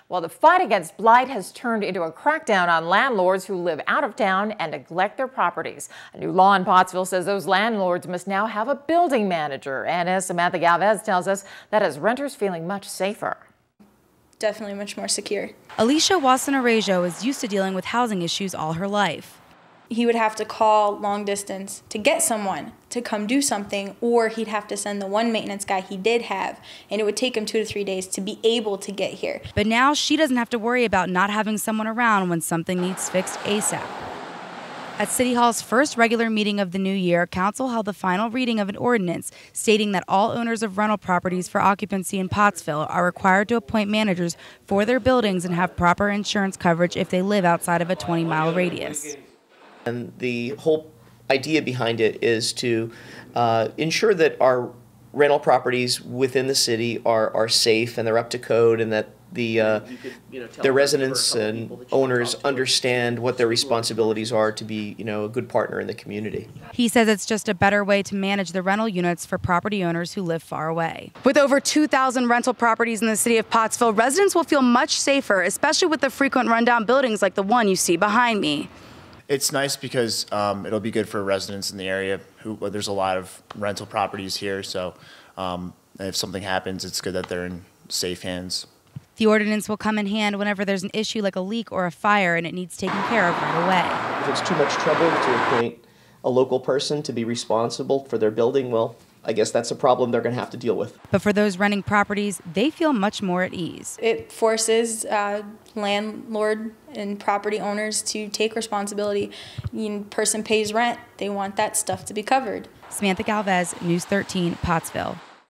Well, the fight against blight has turned into a crackdown on landlords who live out of town and neglect their properties. A new law in Pottsville says those landlords must now have a building manager. And as Samantha Galvez tells us, that has renters feeling much safer. Definitely much more secure. Alicia Wasson-Arejo is used to dealing with housing issues all her life. He would have to call long distance to get someone to come do something, or he'd have to send the one maintenance guy he did have, and it would take him 2 to 3 days to be able to get here. But now she doesn't have to worry about not having someone around when something needs fixed ASAP. At City Hall's first regular meeting of the new year, Council held the final reading of an ordinance stating that all owners of rental properties for occupancy in Pottsville are required to appoint managers for their buildings and have proper insurance coverage if they live outside of a 20-mile radius. And the whole idea behind it is to ensure that our rental properties within the city are safe and they're up to code, and that the residents and owners understand what their responsibilities are to be, a good partner in the community. He says it's just a better way to manage the rental units for property owners who live far away. With over 2,000 rental properties in the city of Pottsville, residents will feel much safer, especially with the frequent rundown buildings like the one you see behind me. It's nice because it'll be good for residents in the area. There's a lot of rental properties here, so if something happens, it's good that they're in safe hands. The ordinance will come in hand whenever there's an issue like a leak or a fire and it needs taken care of right away. If it's too much trouble to appoint a local person to be responsible for their building, well, I guess that's a problem they're going to have to deal with. But for those renting properties, they feel much more at ease. It forces landlord and property owners to take responsibility. Person pays rent, they want that stuff to be covered. Samantha Galvez, News 13, Pottsville.